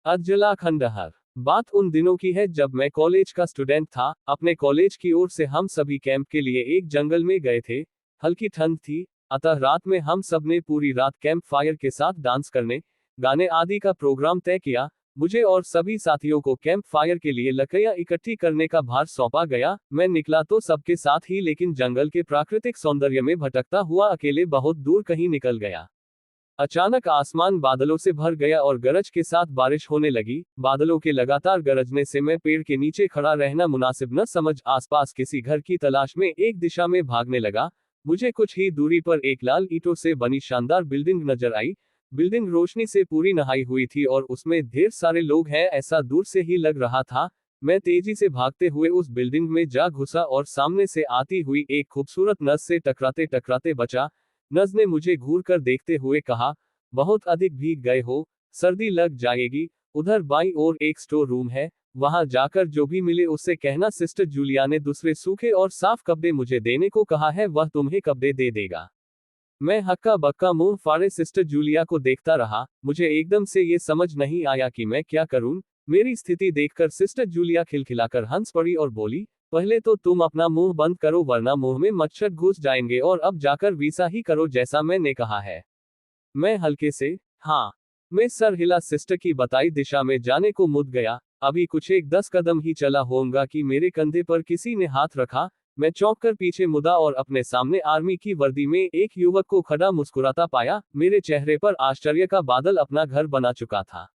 अज्जला खंडहर। बात उन दिनों की है जब मैं कॉलेज का स्टूडेंट था। अपने कॉलेज की ओर से हम सभी कैंप के लिए एक जंगल में गए थे। हल्की ठंड थी, अतः रात में हम सब ने पूरी रात कैंप फायर के साथ डांस करने, गाने आदि का प्रोग्राम तय किया। मुझे और सभी साथियों को कैंप फायर के लिए लकड़ियां इकट्ठी करने का भार सौंपा गया। मैं निकला तो सबके साथ ही, लेकिन जंगल के प्राकृतिक सौंदर्य में भटकता हुआ अकेले बहुत दूर कहीं निकल गया। अचानक आसमान बादलों से भर गया और गरज के साथ बारिश होने लगी। बादलों के लगातार गरजने से मैं पेड़ के नीचे खड़ा रहना मुनासिब न समझ आसपास किसी घर की तलाश में एक दिशा में भागने लगा। मुझे कुछ ही दूरी पर एक लाल ईंटों से बनी शानदार बिल्डिंग नजर आई। बिल्डिंग रोशनी से पूरी नहाई हुई थी और उसमें ढेर सारे लोग हैं, ऐसा दूर से ही लग रहा था। मैं तेजी से भागते हुए उस बिल्डिंग में जा घुसा और सामने से आती हुई एक खूबसूरत नर्स से टकराते टकराते बचा। नर्स ने मुझे घूर कर देखते हुए कहा, बहुत अधिक भीग गए हो, सर्दी लग जाएगी। उधर बाईं ओर एक स्टोर रूम है, वहां जाकर जो भी मिले उससे कहना सिस्टर जूलिया ने दूसरे सूखे और साफ कपड़े मुझे देने को कहा है, वह तुम्हें कपड़े दे देगा। मैं हक्का बक्का मुंह फाड़े सिस्टर जूलिया को देखता रहा। मुझे एकदम से ये समझ नहीं आया कि मैं क्या करूं। मेरी स्थिति देखकर सिस्टर जूलिया खिलखिलाकर हंस पड़ी और बोली, पहले तो तुम अपना मुंह बंद करो वरना मुंह में मच्छर घुस जाएंगे, और अब जाकर वैसा ही करो जैसा मैंने कहा है। मैं हल्के से हाँ मैं सर हिला सिस्टर की बताई दिशा में जाने को मुड़ गया। अभी कुछ एक 10 कदम ही चला होऊंगा कि मेरे कंधे पर किसी ने हाथ रखा। मैं चौंक कर पीछे मुड़ा और अपने सामने आर्मी की वर्दी में एक युवक को खड़ा मुस्कुराता पाया। मेरे चेहरे पर आश्चर्य का बादल अपना घर बना चुका था,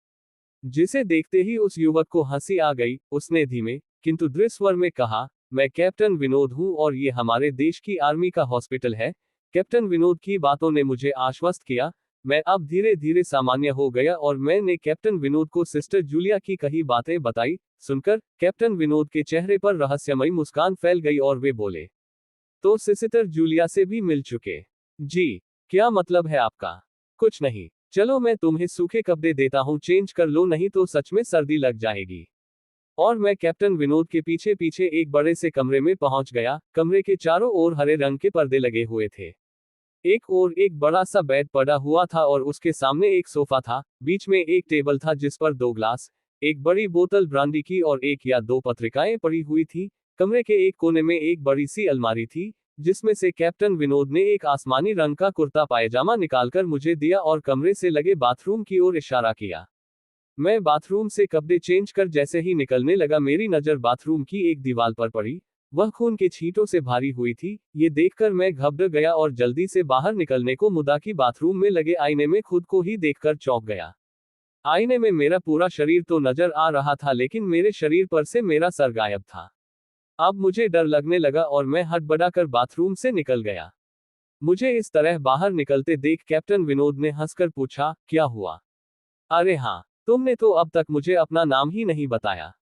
जिसे देखते ही उस युवक को हंसी आ गई। उसने धीमे किंतु दृढ़ स्वर में कहा, मैं कैप्टन विनोद हूं और ये हमारे देश की आर्मी का हॉस्पिटल है। कैप्टन विनोद की बातों ने मुझे आश्वस्त किया। मैं अब धीरे धीरे सामान्य हो गया और मैंने कैप्टन विनोद को सिस्टर जूलिया की कही बातें बताई। सुनकर कैप्टन विनोद के चेहरे पर रहस्यमयी मुस्कान फैल गई और वे बोले, तो सिस्टर जूलिया से भी मिल चुके? जी। क्या मतलब है आपका? कुछ नहीं, चलो मैं तुम्हें सूखे कपड़े देता हूँ, चेंज कर लो, नहीं तो सच में सर्दी लग जाएगी। और मैं कैप्टन विनोद के पीछे पीछे एक बड़े से कमरे में पहुंच गया। कमरे के चारों ओर हरे रंग के पर्दे लगे हुए थे। एक ओर एक बड़ा सा बेड पड़ा हुआ था और उसके सामने एक सोफा था। बीच में एक टेबल था जिस पर 2 ग्लास, एक बड़ी बोतल ब्रांडी की और 1 या 2 पत्रिकाएं पड़ी हुई थी। कमरे के एक कोने में एक बड़ी सी अलमारी थी, जिसमें से कैप्टन विनोद ने एक आसमानी रंग का कुर्ता पायजामा निकालकर मुझे दिया और कमरे से लगे बाथरूम की ओर इशारा किया। मैं बाथरूम से कपड़े चेंज कर जैसे ही निकलने लगा, मेरी नजर बाथरूम की एक दीवार पर पड़ी। वह खून के छींटों से भारी हुई थी। ये देखकर मैं घबरा गया और जल्दी से बाहर निकलने को मुदा कि बाथरूम में लगे आईने में खुद को ही देखकर चौंक गया। आईने में मेरा पूरा शरीर तो नजर आ रहा था, लेकिन मेरे शरीर पर से मेरा सर गायब था। अब मुझे डर लगने लगा और मैं हड़बड़ाकर बाथरूम से निकल गया। मुझे इस तरह बाहर निकलते देख कैप्टन विनोद ने हंसकर पूछा, क्या हुआ? अरे हाँ, तुमने तो अब तक मुझे अपना नाम ही नहीं बताया।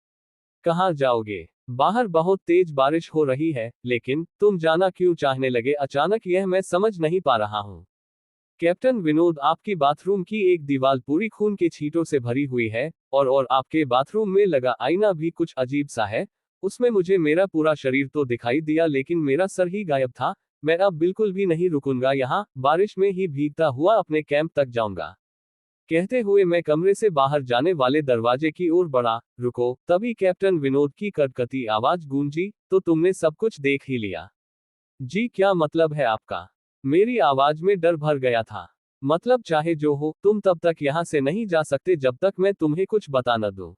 कहाँ जाओगे? बाहर बहुत तेज बारिश हो रही है, लेकिन तुम जाना क्यों चाहने लगे अचानक, यह मैं समझ नहीं पा रहा हूँ। कैप्टन विनोद, आपकी बाथरूम की एक दीवार पूरी खून के छींटों से भरी हुई है, और आपके बाथरूम में लगा आईना भी कुछ अजीब सा है। उसमें मुझे मेरा पूरा शरीर तो दिखाई दिया, लेकिन मेरा सर ही गायब था। मैं अब बिल्कुल भी नहीं रुकूंगा, यहाँ बारिश में ही भीगता हुआ अपने कैंप तक जाऊंगा। कहते हुए मैं कमरे से बाहर जाने वाले दरवाजे की ओर बढ़ा। रुको, तभी कैप्टन विनोद की कड़कती आवाज गूंजी, तो तुमने सब कुछ देख ही लिया? जी, क्या मतलब है आपका? मेरी आवाज में डर भर गया था। मतलब चाहे जो हो, तुम तब तक यहाँ से नहीं जा सकते जब तक मैं तुम्हें कुछ बता न दूं।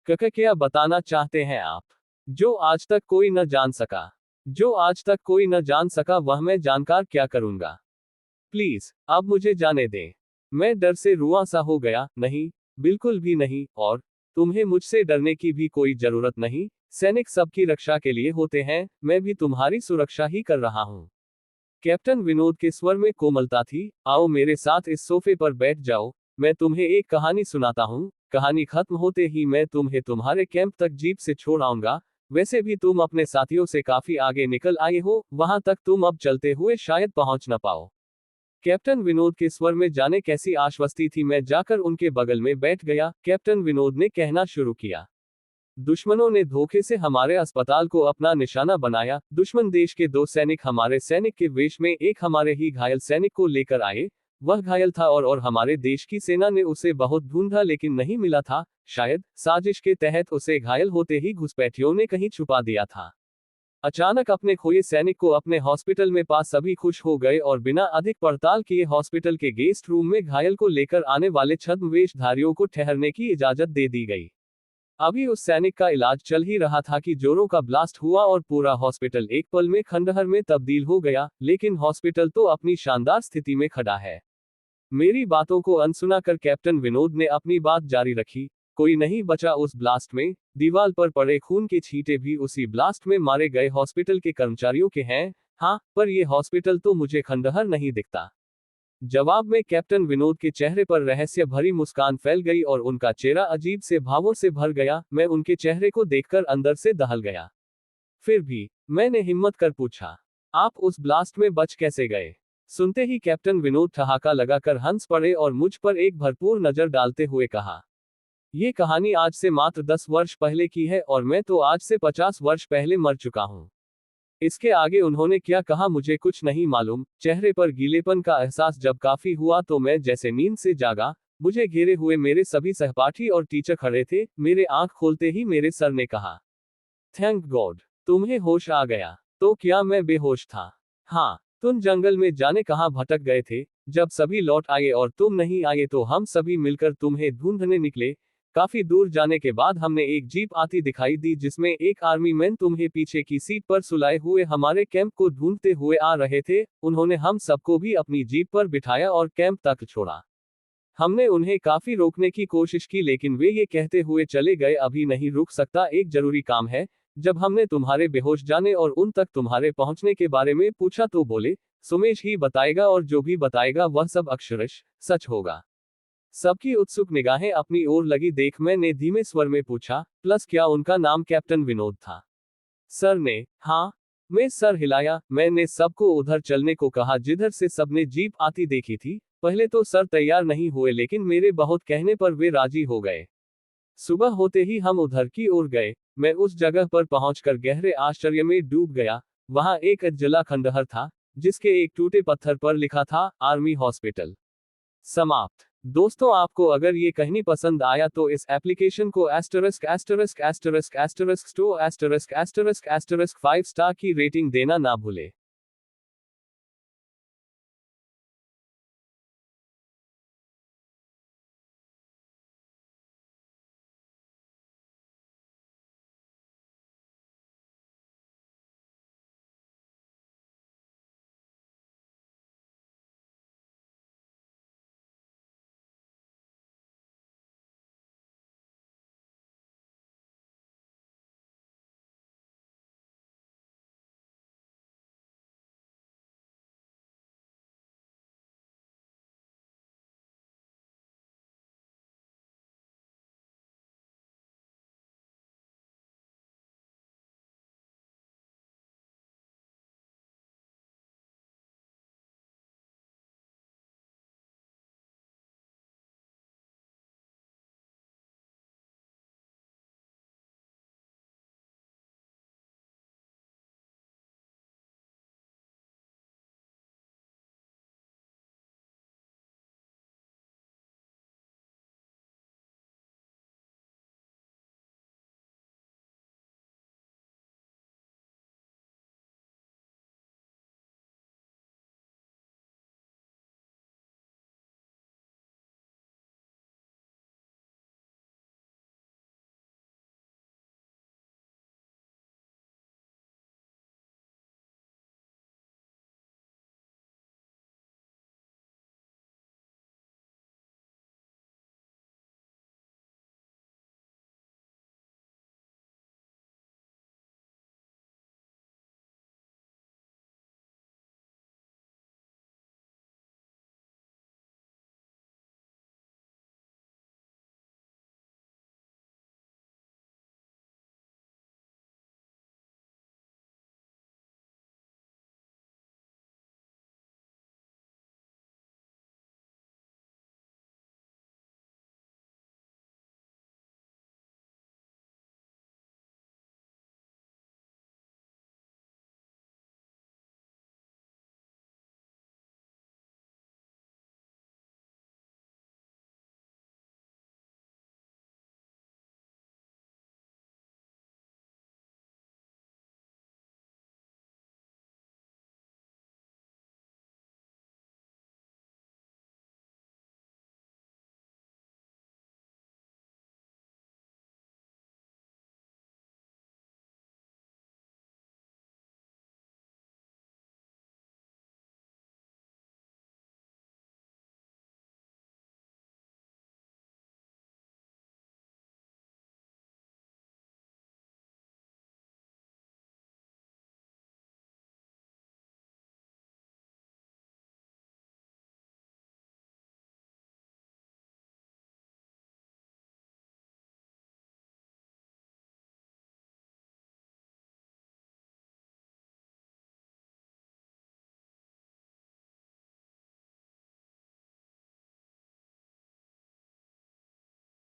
क्या बताना चाहते हैं आप? जो आज तक कोई न जान सका। जो आज तक कोई न जान सका वह मैं जानकर क्या करूंगा? प्लीज, अब मुझे जाने दें। मैं डर से रुआं सा हो गया। नहीं, बिल्कुल भी नहीं, और तुम्हें मुझसे डरने की भी कोई जरूरत नहीं। सैनिक सबकी रक्षा के लिए होते हैं, मैं भी तुम्हारी सुरक्षा ही कर रहा हूँ। कैप्टन विनोद के स्वर में कोमलता थी। आओ मेरे साथ इस सोफे पर बैठ जाओ, मैं तुम्हें एक कहानी सुनाता हूँ। कहानी खत्म होते ही मैं तुम्हें तुम्हारे कैंप तक जीप से छोड़ आऊंगा। वैसे भी तुम अपने साथियों से काफी आगे निकल आए हो, वहां तक तुम अब चलते हुए शायद पहुंच न पाओ। कैप्टन विनोद के स्वर में जाने कैसी आश्वस्ति थी। मैं जाकर उनके बगल में बैठ गया। कैप्टन विनोद ने कहना शुरू किया, दुश्मनों ने धोखे से हमारे अस्पताल को अपना निशाना बनाया। दुश्मन देश के 2 सैनिक हमारे सैनिक के वेश में एक हमारे ही घायल सैनिक को लेकर आए। वह घायल था और हमारे देश की सेना ने उसे बहुत ढूंढा लेकिन नहीं मिला था। शायद साजिश के तहत उसे घायल होते ही घुसपैठियों ने कहीं छुपा दिया था। अचानक अपने खोए सैनिक को अपने हॉस्पिटल में पा सभी खुश हो गए और बिना अधिक पड़ताल किए हॉस्पिटल के गेस्ट रूम में घायल को लेकर आने वाले छद्मवेशधारियों को ठहरने की इजाजत दे दी गई। अभी उस सैनिक का इलाज चल ही रहा था कि जोरों का ब्लास्ट हुआ और पूरा हॉस्पिटल एक पल में खंडहर में तब्दील हो गया, लेकिन हॉस्पिटल तो अपनी शानदार स्थिति में खड़ा है। मेरी बातों को अनसुना कर कैप्टन विनोद ने अपनी बात जारी रखी। कोई नहीं बचा उस ब्लास्ट में, दीवार पर पड़े खून के छींटे भी उसी ब्लास्ट में मारे गए हॉस्पिटल के कर्मचारियों के हैं। हाँ, पर ये हॉस्पिटल तो मुझे खंडहर नहीं दिखता। जवाब में कैप्टन विनोद के चेहरे पर रहस्य भरी मुस्कान फैल गई और उनका चेहरा अजीब से भावों से भर गया। मैं उनके चेहरे को देखकर अंदर से दहल गया। फिर भी मैंने हिम्मत कर पूछा, आप उस ब्लास्ट में बच कैसे गए? सुनते ही कैप्टन विनोद ठहाका लगाकर हंस पड़े और मुझ पर एक भरपूर नजर डालते हुए कहा, ये कहानी आज से मात्र 10 वर्ष पहले की है और मैं तो आज से 50 वर्ष पहले मर चुका हूं। इसके आगे उन्होंने क्या कहा मुझे कुछ नहीं मालूम। चेहरे पर गीलेपन का एहसास जब काफी हुआ तो मैं जैसे नींद से जागा। मुझे घेरे हुए मेरे सभी सहपाठी और टीचर खड़े थे। मेरे आंख खोलते ही मेरे सर ने कहा, थैंक गॉड, तुम्हें होश आ गया। तो क्या मैं बेहोश था? हाँ, तुम जंगल में जाने कहाँ भटक गए थे। जब सभी लौट आए और तुम नहीं आए तो हम सभी मिलकर तुम्हें ढूंढने निकले। काफी दूर जाने के बाद हमने एक जीप आती दिखाई दी जिसमें एक आर्मी मैन तुम्हें पीछे की सीट पर सुलाए हुए हमारे कैंप को ढूंढते हुए आ रहे थे। उन्होंने हम सबको भी अपनी जीप पर बिठाया और कैंप तक छोड़ा। हमने उन्हें काफी रोकने की कोशिश की लेकिन वे ये कहते हुए चले गए, अभी नहीं रुक सकता, एक जरूरी काम है। जब हमने तुम्हारे बेहोश जाने और उन तक तुम्हारे पहुंचने के बारे में पूछा तो बोले, सुमेश ही बताएगा और जो भी बताएगा वह सब अक्षरश सच होगा। सबकी उत्सुक निगाहें अपनी ओर लगी देख मैंने धीमे स्वर में पूछा, प्लस क्या उनका नाम कैप्टन विनोद था? सर ने हाँ मैं सर हिलाया। मैंने सबको उधर चलने को कहा जिधर से सबने जीप आती देखी थी। पहले तो सर तैयार नहीं हुए लेकिन मेरे बहुत कहने पर वे राजी हो गए। सुबह होते ही हम उधर की ओर गए। मैं उस जगह पर पहुंचकर गहरे आश्चर्य में डूब गया। वहां एक जला खंडहर था जिसके एक टूटे पत्थर पर लिखा था, आर्मी हॉस्पिटल। समाप्त। दोस्तों, आपको अगर ये कहानी पसंद आया तो इस एप्लीकेशन को *************5 स्टार की रेटिंग देना ना भूले।